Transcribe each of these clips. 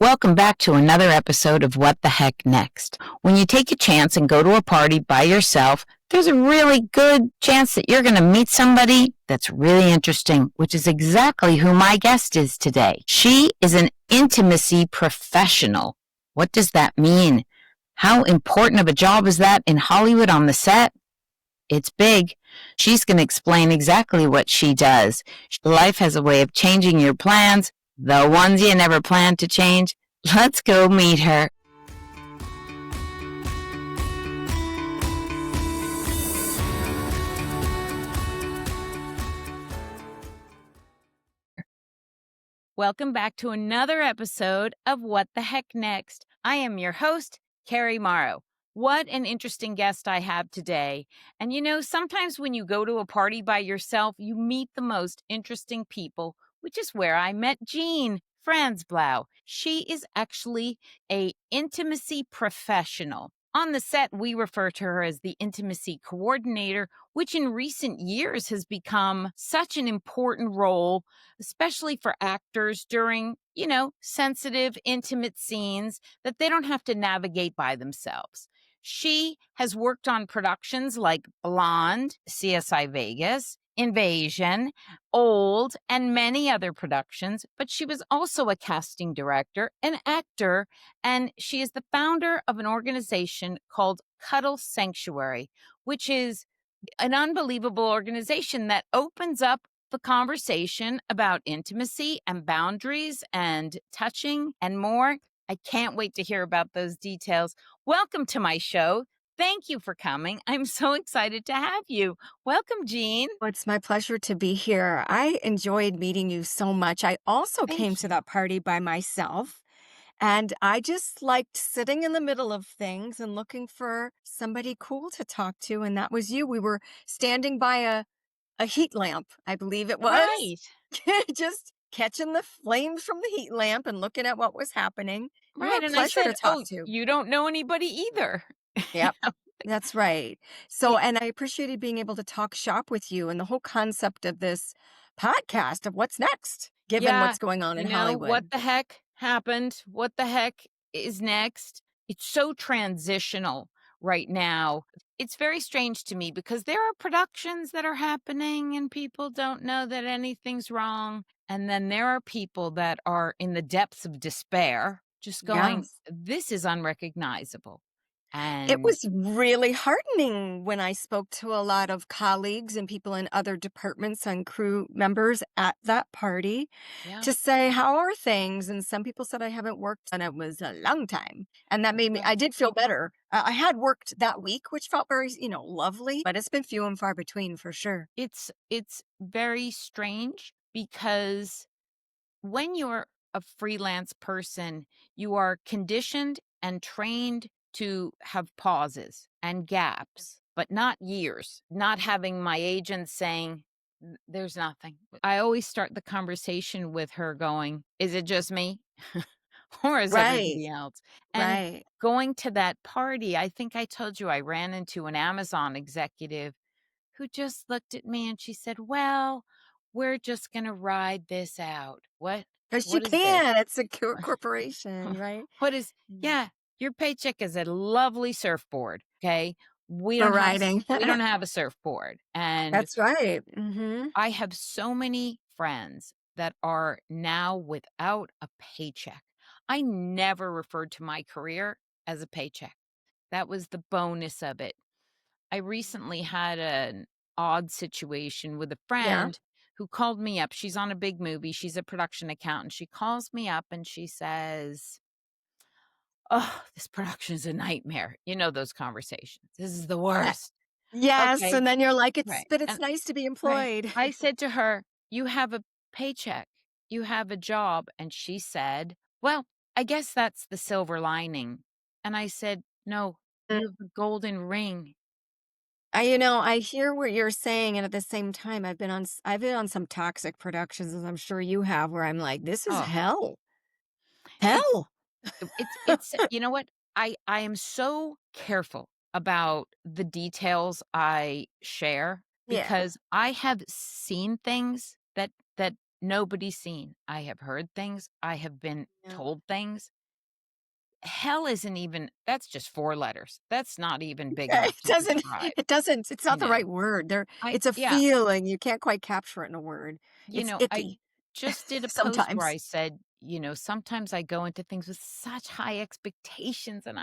Welcome back to another episode of What the Heck Next. When you take a chance and go to a party by yourself, there's a really good chance that you're going to meet somebody that's really interesting, which is exactly who my guest is today. She is an intimacy professional. What does that mean? How important of a job is that in Hollywood on the set? It's big. She's going to explain exactly what she does. Life has a way of changing your plans, the ones you never planned to change. Let's go meet her. Welcome back to another episode of What the Heck Next. I am your host, Carrie Morrow. What an interesting guest I have today. And you know, sometimes when you go to a party by yourself, you meet the most interesting people, which is where I met Jean Franzblau. She is actually an intimacy professional. On the set, we refer to her as the intimacy coordinator, which in recent years has become such an important role, especially for actors during, sensitive, intimate scenes that they don't have to navigate by themselves. She has worked on productions like Blonde, CSI Vegas, Invasion, Old, and many other productions, but she was also a casting director, an actor, and she is the founder of an organization called Cuddle Sanctuary, which is an unbelievable organization that opens up the conversation about intimacy and boundaries and touching and more. I can't wait to hear about those details. Welcome to my show. Thank you for coming. I'm so excited to have you. Welcome, Jean. Well, it's my pleasure to be here. I enjoyed meeting you so much. I also came to that party by myself, and I just liked sitting in the middle of things and looking for somebody cool to talk to, and that was you. We were standing by a heat lamp, I believe it was. Right. Just catching the flames from the heat lamp and looking at what was happening. You were Right. a And I pleasure said, to talk to. you don't know anybody either. Yep. That's right. So, and I appreciated being able to talk shop with you and the whole concept of this podcast of what's next, given Yeah, what's going on in what Hollywood. the heck happened? What the heck is next? It's so transitional right now. It's very strange to me because there are productions that are happening and people don't know that anything's wrong. And then there are people that are in the depths of despair, just going, Yes. this is unrecognizable. It And was really heartening when I spoke to a lot of colleagues and people in other departments and crew members at that party yeah, to say, how are things? And some people said I haven't worked and it was a long time. And that made me, yeah. I did feel better. I had worked that week, which felt very, lovely, but it's been few and far between for sure. It's very strange because when you're a freelance person, you are conditioned and trained to have pauses and gaps, but not years. Not having my agent saying, there's nothing. I always start the conversation with her going, is it just me? Or is Right. everybody else? And Right. going to that party, I think I told you I ran into an Amazon executive who just looked at me and she said, well, we're just going to ride this out. Because you What is this? can. It's a corporation, right? What is, Mm. yeah, your paycheck is a lovely surfboard. Okay. We For don't have, riding. we don't have a surfboard. And That's right. Hmm. I have so many friends that are now without a paycheck. I never referred to my career as a paycheck. That was the bonus of it. I recently had an odd situation with a Yeah. friend who called me up. She's on a big movie. She's a production accountant. She calls me up and she says, oh, this production is a nightmare. You know those conversations. This is the worst. Yes, Okay. and then you're like, Right. it's And nice to be right. employed. I said to her, you have a paycheck. You have a job. And she said, well, I guess that's the silver lining. And I said, no, Mm. you have the golden ring. I hear what you're saying, and at the same time, I've been on some toxic productions, as I'm sure you have, where I'm like, this is Oh, hell. it, Hell. it's you know what? I am so careful about the details I share Yeah. because I have seen things that nobody's seen. I have heard things. I have been Yeah. told things. Hell isn't even that's just 4 letters. That's not even big It enough to doesn't describe, it's you not the know? right word. I It's a yeah, feeling, you can't quite capture it in a word. It's I icky just did a post where sometimes. I said, sometimes I go into things with such high expectations and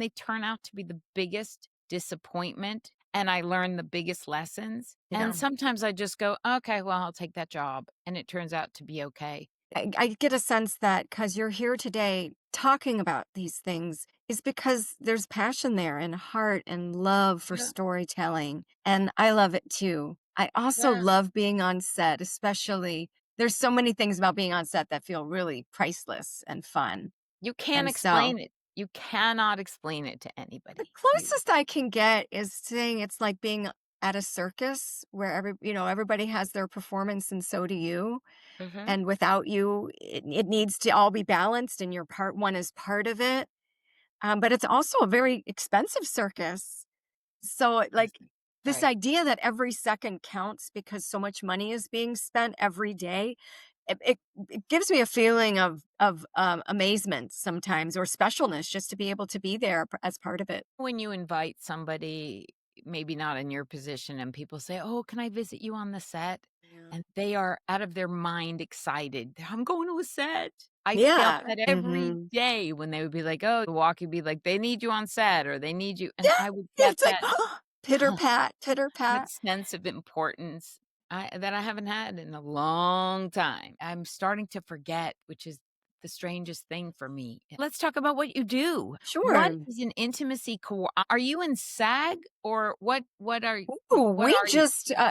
they turn out to be the biggest disappointment and I learn the biggest lessons. And Yeah. sometimes I just go, "Okay, well, I'll take that job." And it turns out to be okay. I get a sense that because you're here today talking about these things is because there's passion there and heart and love for Yeah, storytelling. And I love it too. I also yeah. love being on set, especially there's so many things about being on set that feel really priceless and fun. You can't And so explain it. You cannot explain it to the anybody. You closest I can get is saying it's like being at a circus where everybody has their performance and so do you. Mhm. And without you, it needs to all be balanced and your part one is part of it. But it's also a very expensive circus. So like this Right. idea that every second counts because so much money is being spent every day, it gives me a feeling of amazement sometimes or specialness just to be able to be there as part of it. When you invite somebody, maybe not in your position, and people say, "Oh, can I visit you on the set?" Yeah. And they are out of their mind excited. "I'm going to a set." I felt Yeah. that every Hmm. day when they would be like, "Oh," the walkie would be like, "They need you on set," or "They need you," and Yeah. I would get It's like that pitter pat, pitter that pat. sense of importance that I haven't had in a long time. I'm starting to forget, which is the strangest thing for me. Let's talk about what you do. What Sure. is an intimacy are you in SAG or Ooh, what we are you?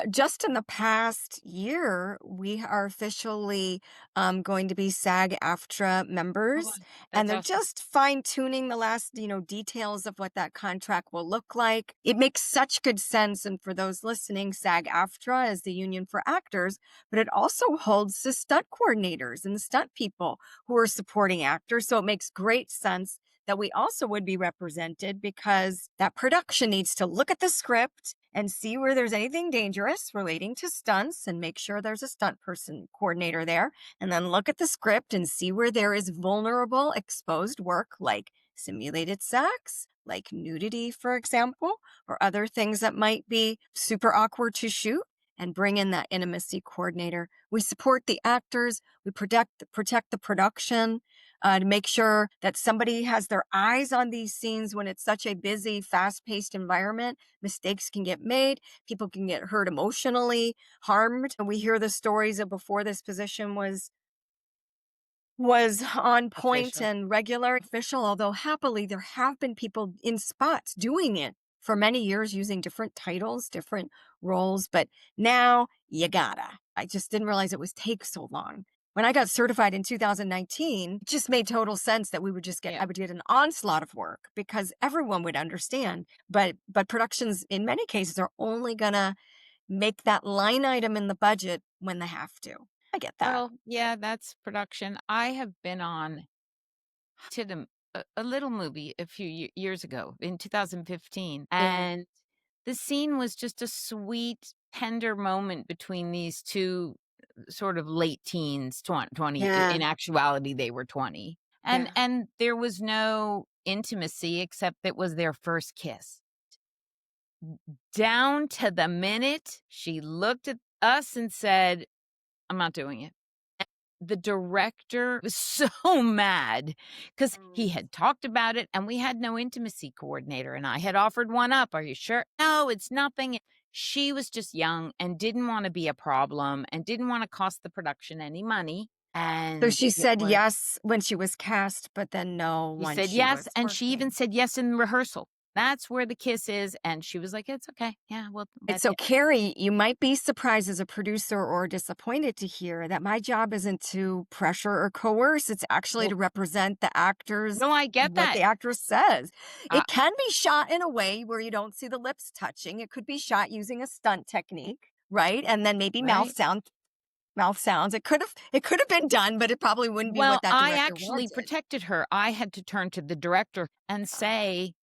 just in the past year, we are officially going to be SAG-AFTRA Oh, wow, members, and that's they're awesome. just fine-tuning the last, details of what that contract will look like. It makes such good sense, and for those listening, SAG-AFTRA is the union for actors, but it also holds the stunt coordinators and the stunt people who are supporting actors. So it makes great sense that we also would be represented because that production needs to look at the script and see where there's anything dangerous relating to stunts and make sure there's a stunt person coordinator there. And then look at the script and see where there is vulnerable, exposed work like simulated sex, like nudity, for example, or other things that might be super awkward to shoot. And bring in that intimacy coordinator. We support the actors. We protect the production to make sure that somebody has their eyes on these scenes when it's such a busy, fast paced environment. Mistakes can get made, people can get hurt emotionally, harmed. And we hear the stories of before this position was on point Official. and regular official, although happily there have been people in spots doing it for many years using different titles, different roles, but now you gotta. I just didn't realize it was take so long. When I got certified in 2019, it just made total sense that we would just get Yeah. I would get an onslaught of work because everyone would understand. But productions in many cases are only gonna make that line item in the budget when they have to. I get that. Well, yeah, that's production. I have been on did a little movie a few years ago in 2015, Yeah. and the scene was just a sweet, tender moment between these 2 sort of late teens, 20 in Yeah. actuality, they were 20, Yeah. and there was no intimacy except it was their first kiss. Down to the minute she looked at us and said, "I'm not doing it." The director was so mad because he Mm. had talked about it and we had no intimacy coordinator and I had offered one up. "Are you sure?" "No, it's nothing." She was just young and didn't wanna be a problem and didn't wanna cost the production any money, So and she it said was yes when she was cast, but then no she once said she yes, was and she even working. said yes in rehearsal. That's where the kiss is, and she was like, "It's okay. Yeah, well, And that's so, it." Carrie, you might be surprised as a producer or disappointed to hear that my job isn't to pressure or coerce. It's actually Well, to represent the actors, no, I get what that. the actress says. Uh, It can be shot in a way where you don't see the lips touching. It could be shot using a stunt technique, right? And then maybe right? mouth sounds. It could have been done, but it probably wouldn't be Well, what that I director actually wanted. protected her. I had to turn to the director and Uh, say,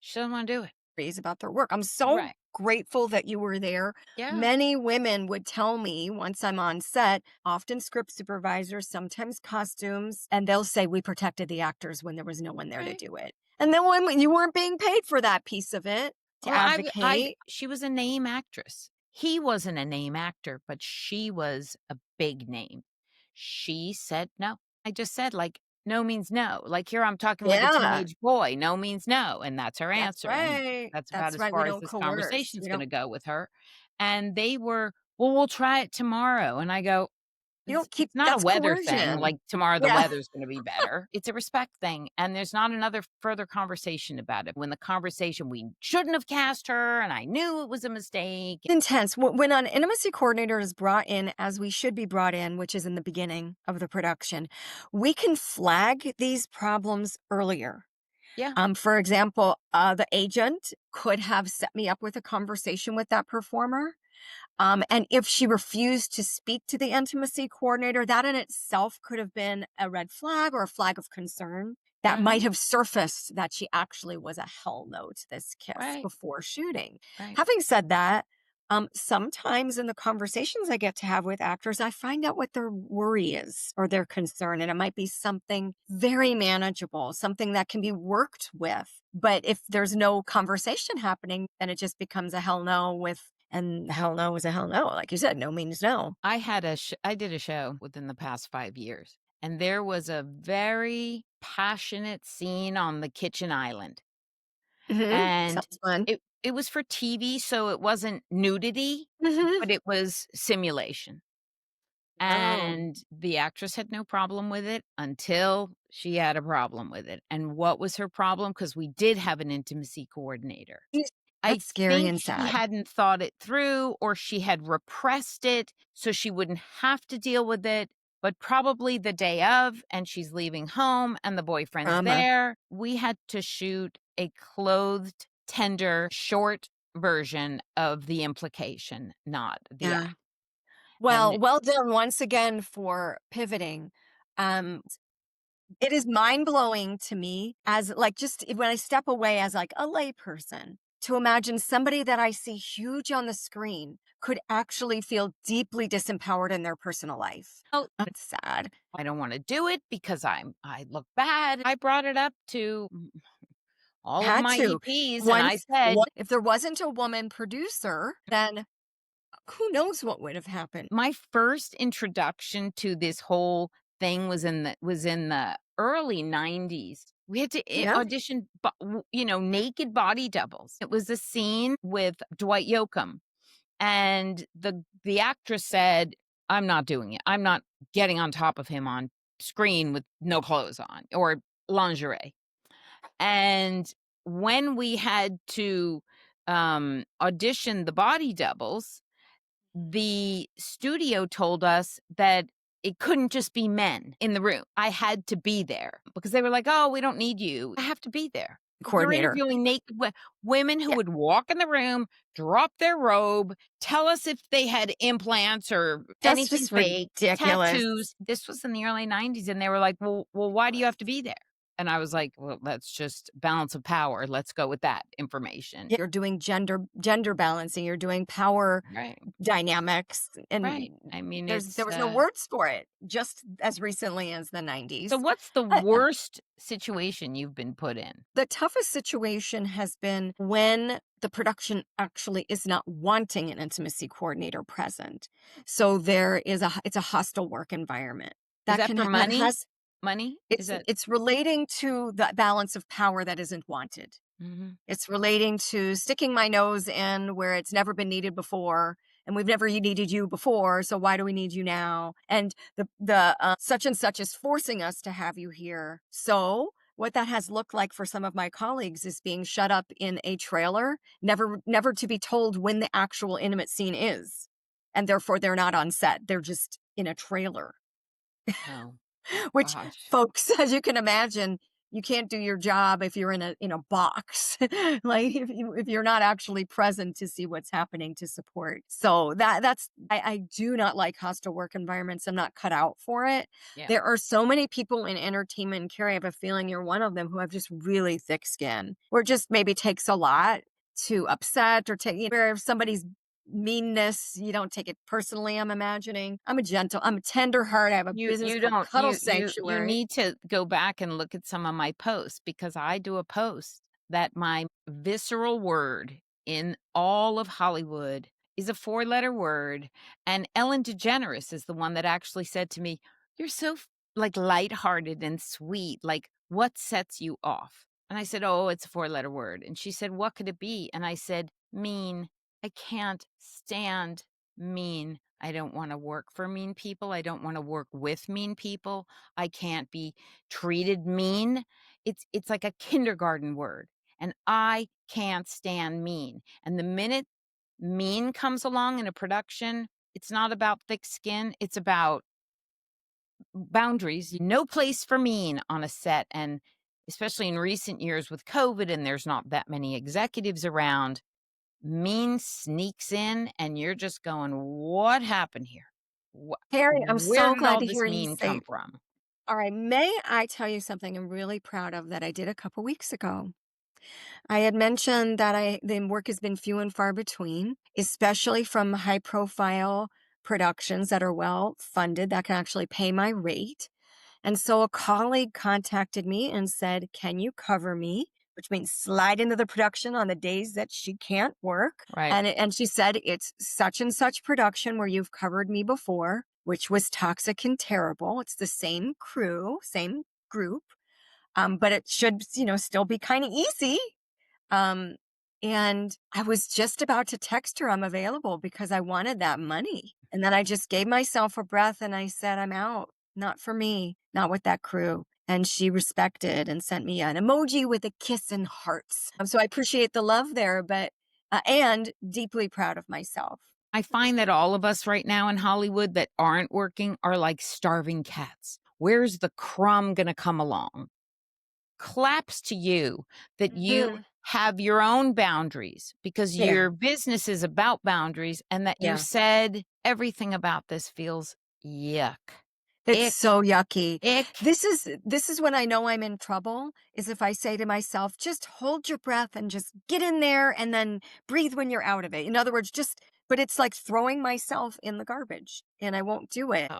"She doesn't wanna do it." praise about their work. I'm so Right. grateful that you were there. Yeah. Many women would tell me once I'm on set, often script supervisors, sometimes costumes, and they'll say, we protected the actors when there was no one there to Right. do it. And then when you weren't being paid for that piece of it to Well, I advocate. she was a name actress. He wasn't a name actor, but she was a big name. She said no. I just said, like, no means no. Like, here I'm talking like a Yeah, teenage boy. No means no, and that's her that's answer, and right. that's about That's as right. We far as don't this coerce. conversation's We gonna don't go with her. And they were, "Well, we'll try it tomorrow." And I go, you don't keep it's not a that's weather thing, coercion. like, tomorrow the Yeah. weather's gonna be better. It's a respect thing, and there's not another further conversation about it. When the conversation, "We shouldn't have cast her, and I knew it was a mistake." Intense. When an intimacy coordinator is brought in, as we should be brought in, which is in the beginning of the production, we can flag these problems earlier. Yeah, For example, the agent could have set me up with a conversation with that performer. And if she refused to speak to the intimacy coordinator, that in itself could have been a red flag or a flag of concern that uh-huh, might have surfaced that she actually was a hell no to this kiss right, before shooting. right. Having said that, sometimes in the conversations I get to have with actors, I find out what their worry is or their concern, and it might be something very manageable, something that can be worked with. But if there's no conversation happening, then it just becomes a hell no and hell no is a hell no. Like you said, no means no. I did a show within the past 5 years, and there was a very passionate scene on the kitchen island, and Sounds fun. it was for TV, so it wasn't nudity, Mhm. but it was simulation. Oh. And the actress had no problem with it until she had a problem with it. And what was her problem? Because we did have an intimacy coordinator. Yes. I That's scary think and she sad. hadn't thought it through, or she had repressed it so she wouldn't have to deal with it. But probably the day of, and she's leaving home, and the boyfriend's Trauma. there, we had to shoot a clothed, tender, short version of the implication, not the Yeah. act. And Well, well done once again for pivoting. Um, it is mind-blowing to me as like just when I step away as like a layperson to imagine somebody that I see huge on the screen could actually feel deeply disempowered in their personal life. oh, It's sad. I don't wanna do it because I look bad. I brought it up to all of Had my to. EPs, and I Once said, what if there wasn't a woman producer, then who knows what would have happened. my first introduction to this whole thing was in the early '90s. We had to Yeah. audition, naked body doubles. It was a scene with Dwight Yoakam, and the actress said, "I'm not doing it. I'm not getting on top of him on screen with no clothes on or lingerie." And when we had to, audition the body doubles, the studio told us that it couldn't just be men in the room. I had to be there because they were like, "Oh, we don't need you." I have to be there. You're Coordinator. interviewing naked women who Yeah. would walk in the room, drop their robe, tell us if they had implants or That's anything just fake, ridiculous. tattoos. This was in the early '90s, and they were like, "Well, why do you have to be there?" And I was like, "Well, that's just balance of power. Let's go with that information." You're doing gender balancing, you're doing power Right, dynamics, and right. I mean, there was no words for it just as recently as the so 90s. what's the Uh, worst situation you've been put in? The toughest situation has been when the production actually is not wanting an intimacy coordinator present. So there is it's a hostile work environment. Is that for That money? has Money? Is that it's relating to the balance of power that isn't wanted. Mhm. It's relating to sticking my nose in where it's never been needed before, and we've never needed you before, so why do we need you now? And the such and such is forcing us to have you here. So what that has looked like for some of my colleagues is being shut up in a trailer, never to be told when the actual intimate scene is. And therefore they're not on set. They're just in a trailer. Oh, Which gosh. folks, as you can imagine, you can't do your job if you're in a box. Like if you're not actually present to see what's happening to support. So that's I do not like hostile work environments. I'm not cut out for it. Yeah. There are so many people in entertainment, Carrie, I have a feeling you're one of them who have just really thick skin, or just maybe takes a lot too upset or take where if somebody's meanness, you don't take it personally, I'm imagining. I'm a tender heart. I have a business You called don't Cuddle you Sanctuary. need to go back and look at some of my posts because I do a post that my visceral word in all of Hollywood is a four-letter word, and Ellen DeGeneres is the one that actually said to me, "You're so like lighthearted and sweet. Like, what sets you off?" And I said, "Oh, it's a four-letter word." And she said, "What could it be?" And I said, "Mean. I can't stand mean. I don't wanna work for mean people, I don't wanna work with mean people, I can't be treated mean." It's like a kindergarten word, and I can't stand mean, and the minute mean comes along in a production, it's not about thick skin, it's about boundaries, no place for mean on a set, and especially in recent years with COVID and there's not that many executives around, mean sneaks in and you're just going, "What happened here? Wha Carrie, I'm Where so did glad all to this hear you mean say, come from?" all right, may I tell you something I'm really proud of that I did a couple weeks ago? I had mentioned that the work has been few and far between, especially from high profile productions that are well funded that can actually pay my rate. And so a colleague contacted me and said, "Can you cover me?" Which means slide into the production on the days that she can't work. Right. And she said, "It's such and such production where you've covered me before, which was toxic and terrible. It's the same crew, same group, but it should, still be kind of easy." Um, and I was just about to text her, "I'm available," because I wanted that money. And then I just gave myself a breath and I said, "I'm out. Not for me. Not with that crew." And she respected and sent me an emoji with a kiss and hearts. So I appreciate the love there, but, and deeply proud of myself. I find that all of us right now in Hollywood that aren't working are like starving cats. Where's the crumb gonna come along? Claps to you that you Mhm. have your own boundaries because Yeah. your business is about boundaries and that you Yeah. said everything about this feels yuck. It's Ick, so yucky. ick. This is when I know I'm in trouble, is if I say to myself, "Just hold your breath and just get in there and then breathe when you're out of it." In other words, but it's like throwing myself in the garbage and I won't do it.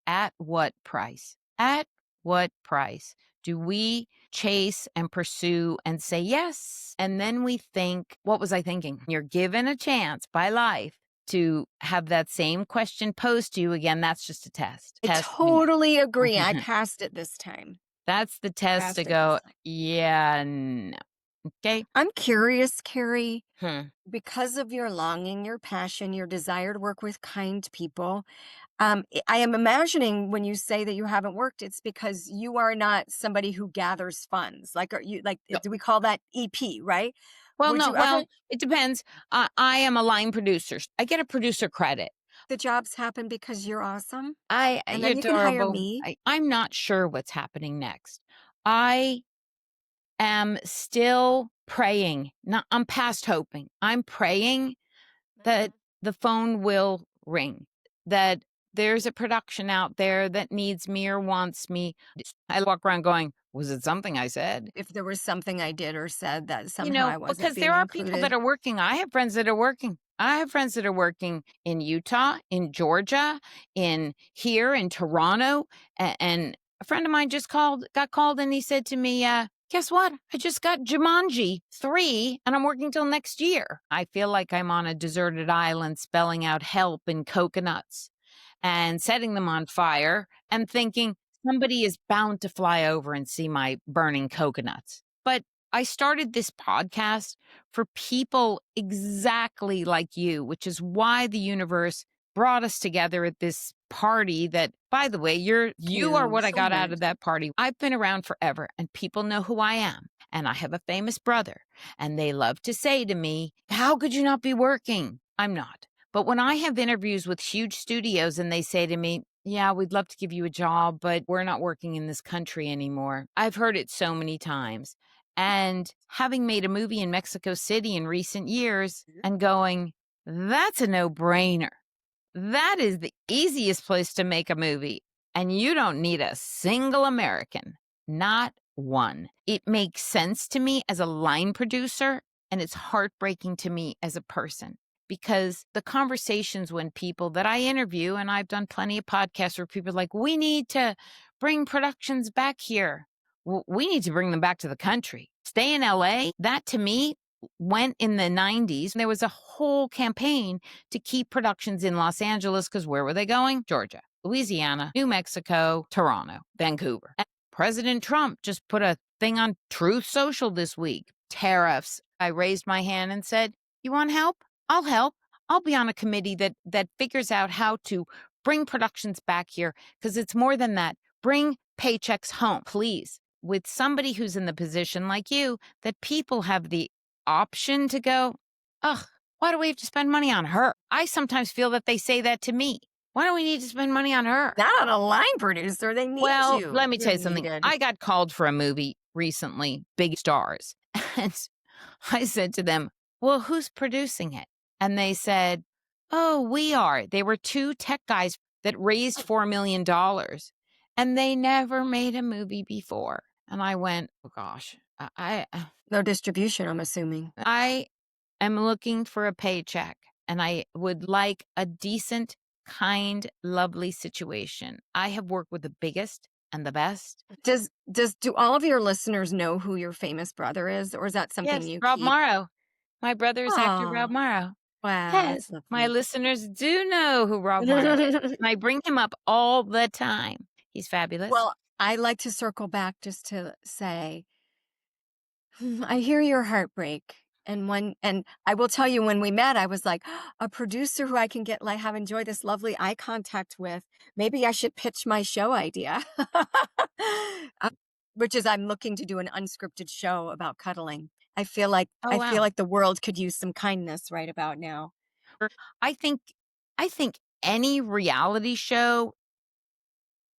At what price? At what price do we chase and pursue and say yes? And then we think, what was I thinking? You're given a chance by life to have that same question posed to you again. That's just a test. I Test me. totally agree. I passed it this time. That's the test to Passed it this go, time. yeah, no. Okay. I'm curious, Carrie, Hmm. because of your longing, your passion, your desire to work with kind people. I am imagining when you say that you haven't worked, it's because you are not somebody who gathers funds. Like, are you like? Do we call that EP? Right? Well, Would no, you ever? well, it depends. I am a line producer. I get a producer credit. The jobs happen because you're awesome, and You're then you can hire adorable. me. I'm not sure what's happening next. I am still praying. Not, I'm past hoping. I'm praying that the phone will ring, that there's a production out there that needs me or wants me. I walk around going, was it something I said? If there was something I did or said that somehow I wasn't Because there being are people that included. are working. I have friends that are working. I have friends that are working in Utah, in Georgia, in here in Toronto. And a friend of mine got called, and he said to me, guess what? I just got Jumanji 3 and I'm working till next year. I feel like I'm on a deserted island spelling out help in coconuts and setting them on fire and thinking somebody is bound to fly over and see my burning coconuts. But I started this podcast for people exactly like you, which is why the universe brought us together at this party that, by the way, you are You what I so got out of magic. that party. I've been around forever and people know who I am. And I have a famous brother and they love to say to me, how could you not be working? I'm not. But when I have interviews with huge studios and they say to me, yeah, we'd love to give you a job, but we're not working in this country anymore. I've heard it so many times. And having made a movie in Mexico City in recent years and going, that's a no brainer. That is the easiest place to make a movie. And you don't need a single American, not one. It makes sense to me as a line producer And it's heartbreaking to me as a person because the conversations when people that I interview, and I've done plenty of podcasts where people are like, we need to bring productions back here. Well, we need to bring them back to the country. Stay in LA. That to me went in the 90s. There was a whole campaign to keep productions in Los Angeles because where were they going? Georgia, Louisiana, New Mexico, Toronto, Vancouver. And President Trump just put a thing on Truth Social this week. Tariffs. I raised my hand and said, you want help? I'll help. I'll be on a committee that figures out how to bring productions back here because it's more than that. Bring paychecks home, please. With somebody who's in the position like you, that people have the option to go, ugh, why do we have to spend money on her? I sometimes feel that they say that to me. Why do we need to spend money on her? Not on a line producer. They need Well, you. let me tell You're you something. needed. I got called for a movie recently, big stars. And I said to them, well, who's producing it? And they said, oh, we are. They were two tech guys that raised $4 million and they never made a movie before. And I went, oh gosh, No distribution, I'm assuming. I am looking for a paycheck and I would like a decent, kind, lovely situation. I have worked with the biggest and the best. Do all of your listeners know who your famous brother is, or is that something Yes, you Rob keep? Morrow. My brother is actor Rob Oh, Morrow. wow, Yes, that's my lovely. listeners do know who Rob Morrow is, and I bring him up all the time. He's fabulous. Well, I like to circle back just to say, I hear your heartbreak. And I will tell you, when we met, I was like, a producer who I can get, like, have enjoy this lovely eye contact with. Maybe I should pitch my show idea. Uh, which is I'm looking to do an unscripted show about cuddling. Oh, I feel wow. like the world could use some kindness right about now. I think I think any reality show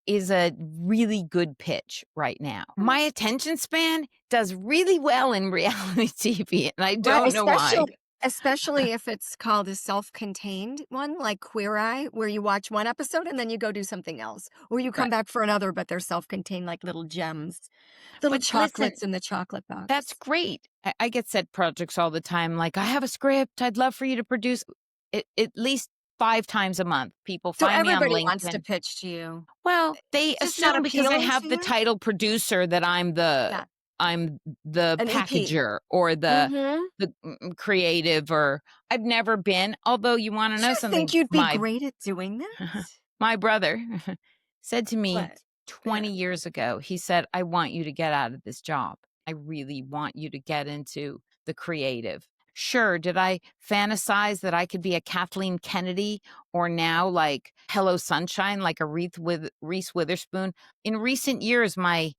is a really good pitch right now. My attention span does really well in reality TV, and I Right, don't know why. especially if it's called a self-contained one, like Queer Eye, where you watch one episode and then you go do something else, or you come Right. back for another, but they're self-contained, like little gems, little But listen, chocolates in the chocolate that's box. great. I get set projects all the time. Like, I have a script. I'd love for you to produce it at least 5 times a month. People So find me on everybody wants to LinkedIn. pitch to you. Well, they It's just not assume because I appealing to have the you? title producer that Yeah, I'm the an EP. packager or Mhm. the creative, or I've never been. Although you want to Do know you think something, you'd be great at doing that? my brother said to me What? 20 Yeah. years ago, he said, I want you to get out of this job. I really want you to get into the creative. Sure, did I fantasize that I could be a Kathleen Kennedy or now like Hello Sunshine, like a Reese Witherspoon? In recent years, my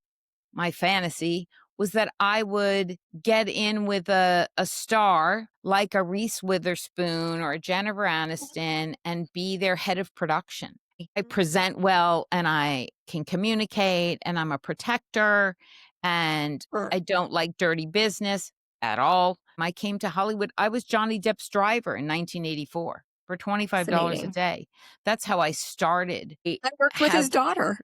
fantasy was that I would get in with a star like a Reese Witherspoon or a Jennifer Aniston and be their head of production. I present well and I can communicate and I'm a protector and I don't like dirty business at all. I came to Hollywood. I was Johnny Depp's driver in 1984 for $25 a Fascinating. day. That's how I started. I worked with his Have daughter.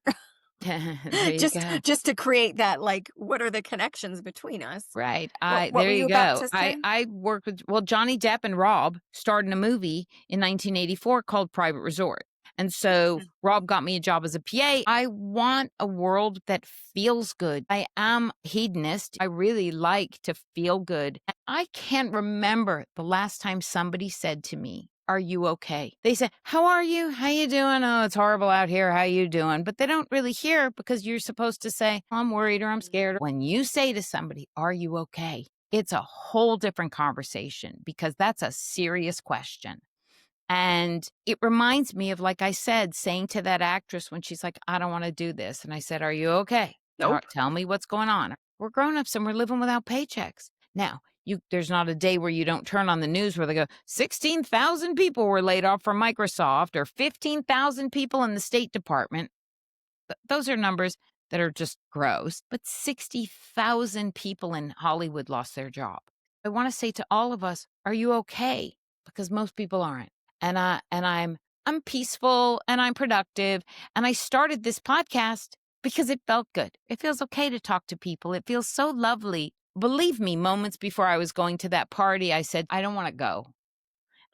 there you Just go. just to create that, like, what are the connections between us? Right. What There were you you about go. to say? I worked with, well, Johnny Depp and Rob starred in a movie in 1984 called Private Resort. And so Mm. Rob got me a job as a PA. I want a world that feels good. I am hedonist. I really like to feel good. I can't remember the last time somebody said to me, are you okay? They say, how are you? How you doing? Oh, it's horrible out here. How you doing? But they don't really hear because you're supposed to say, I'm worried or I'm scared. When you say to somebody, are you okay? It's a whole different conversation because that's a serious question. And it reminds me of, like I said, saying to that actress when she's like, I don't want to do this. And I said, are you okay? Nope. Tell me what's going on. We're grown-ups and we're living without paychecks. Now, there's not a day where you don't turn on the news where they go, 16,000 people were laid off from Microsoft or 15,000 people in the State Department. Those are numbers that are just gross. But 60,000 people in Hollywood lost their job. I want to say to all of us, are you okay? Because most people aren't. And I'm peaceful and I'm productive. And I started this podcast because it felt good. It feels okay to talk to people. It feels so lovely believe me, moments before I was going to that party, I said, "I don't wanna go."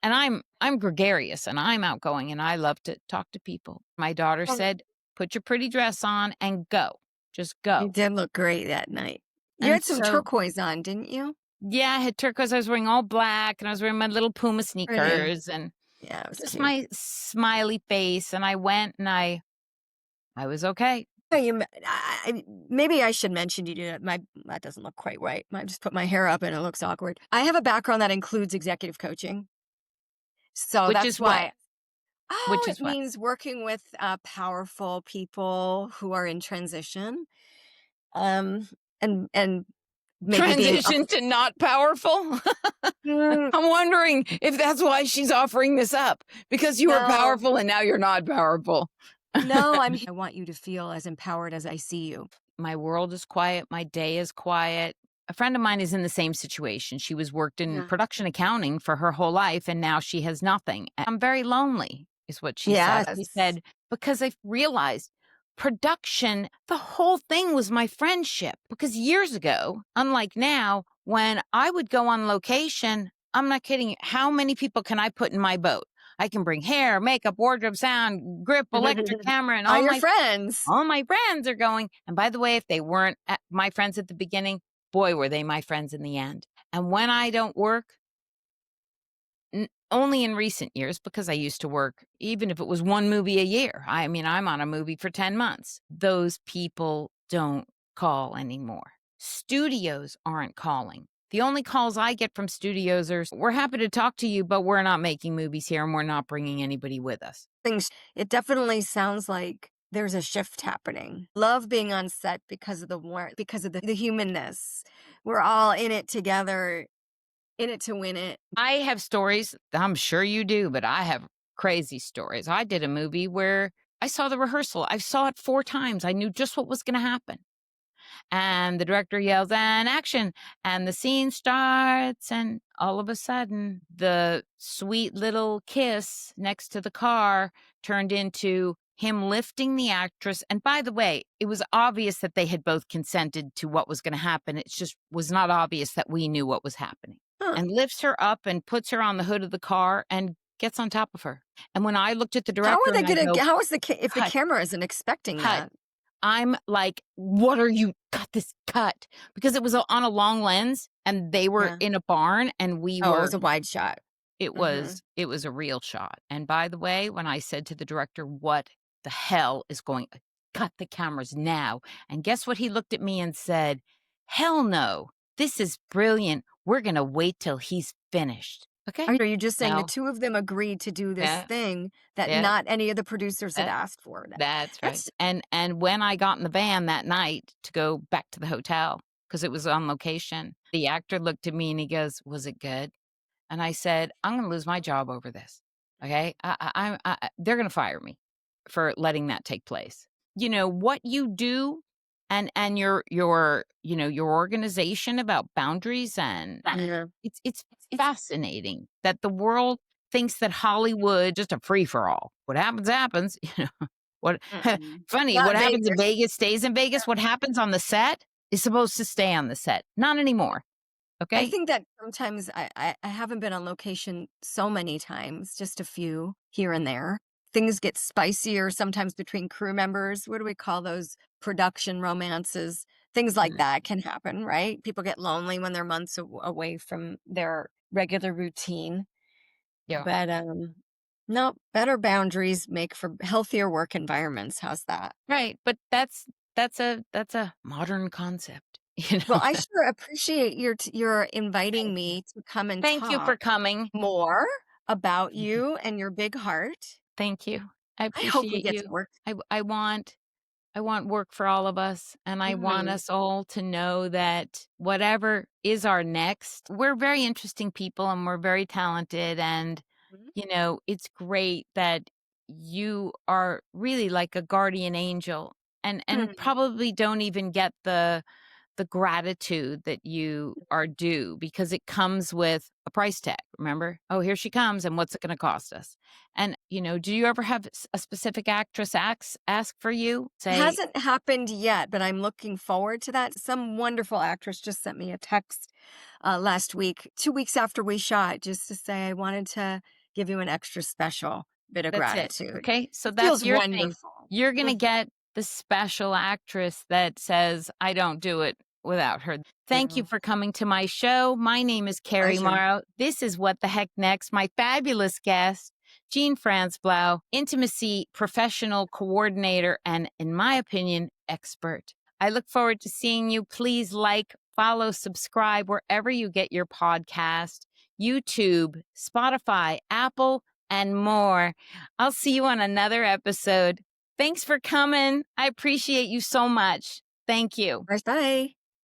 And I'm gregarious and I'm outgoing and I love to talk to people. My daughter Well, said, "Put your pretty dress on and go. Just you go." did look great that night. You And had some so, turquoise on, didn't you? yeah, I had turquoise. I was wearing all black and I was wearing my little Puma Pretty. sneakers and Yeah, it was just cute. my smiley face. And I went and I was okay. Hey, maybe I should mention to you that that doesn't look quite right. I just put my hair up and it looks awkward. I have a background that includes executive coaching. So Which that's is what? why. Which Oh, is it what? means working with powerful people who are in transition. Um, and maybe being up. Transition to not powerful? Mm, I'm wondering if that's why she's offering this up, because you were no, powerful and now you're not powerful. no, I want you to feel as empowered as I see you. My world is quiet, my day is quiet. A friend of mine is in the same situation. She was worked in Yeah. production accounting for her whole life and now she has nothing. I'm very lonely, is what she said. She Yes. said, because I realized production, the whole thing was my friendship. Because years ago, unlike now, when I would go on location, I'm not kidding you, how many people can I put in my boat? I can bring hair, makeup, wardrobe, sound, grip, electric camera, and All your friends. all my friends are going. And by the way, if they weren't my friends at the beginning, boy, were they my friends in the end. And when I don't work, only in recent years, because I used to work, even if it was one movie a year. I mean, I'm on a movie for 10 months. Those people don't call anymore. Studios aren't calling. The only calls I get from studios are, we're happy to talk to you, but we're not making movies here and we're not bringing anybody with us. Things. It definitely sounds like there's a shift happening. Love being on set because of the warmth, because of the humanness. We're all in it together, in it to win it. I have stories, I'm sure you do, but I have crazy stories. I did a movie where I saw the rehearsal. I saw it 4 times. I knew just what was gonna happen. And the director yells, "And action." And the scene starts, and all of a sudden, the sweet little kiss next to the car turned into him lifting the actress. And by the way, it was obvious that they had both consented to what was gonna happen. It just was not obvious that we knew what was happening. Huh. And lifts her up and puts her on the hood of the car and gets on top of her. And when I looked at the How are director they and I gonna? go, How is if the "Cut, camera isn't expecting cut." that? I'm like, "What are you cut this cut." Because it was on a long lens and they were Yeah. in a barn and we Oh, it were was a wide shot. Hmm. it was a real shot. And by the way, when I said to the director, "What the hell is going cut the cameras now." And guess what? He looked at me and said, "Hell no. This is brilliant. We're gonna wait till he's finished." Okay? Are you just saying the Now, two of them agreed to do this yeah, thing that yeah, not any of the producers had yeah. asked for? That's right. That's And when I got in the van that night to go back to the hotel, because it was on location, the actor looked at me and he goes, "Was it good?" And I said, "I'm gonna lose my job over this, okay? They're gonna fire me for letting that take place." You know, what you do and your organization about boundaries and yeah. it's fascinating that the world thinks that Hollywood just a free for all. What happens, happens, you know? What Mm-mm. funny, Not what happens in Vegas. Vegas stays in Vegas. What happens on the set is supposed to stay on the set. Not anymore, I okay? think that sometimes I haven't been on location so many times, just a few here and there. Things get spicier sometimes between crew members. What do we call those? Production romances. Things like Mm, that can happen, right? People get lonely when they're months away from their regular routine. yeah. But no, better boundaries make for healthier work environments. How's that? Right, but that's a modern concept, you Well, know? I sure appreciate your inviting Thank you. me to come and Thank you talk for coming. more about you and your big heart. Thank you. I I hope we appreciate get you. to work. I want work for all of us, and I want Mhm. us all to know that whatever is our next, we're very interesting people and we're very talented, and, Mhm. it's great that you are really like a guardian angel and Mhm. probably don't even get the gratitude that you are due because it comes with a price tag. Remember? Oh, here she comes, and what's it going to cost us? And, do you ever have a specific actress ask for you? Say, Hasn't happened yet, but I'm looking forward to that. Some wonderful actress just sent me a text last week, 2 weeks after we shot, just to say I wanted to give you an extra special bit of that's it. gratitude. Okay. So It that's feels your thing. wonderful. You're going to Mhm. get the special actress that says, I don't do it without her. Thank you You. for coming to my show. My name is Carrie Pleasure. Morrow. This is What the Heck Next. My fabulous guest, Jean Franzblau, intimacy professional coordinator, and in my opinion, expert. I look forward to seeing you. Please like, follow, subscribe wherever you get your podcast, YouTube, Spotify, Apple, and more. I'll see you on another episode. Thanks for coming. I appreciate you so much. Thank you. Bye.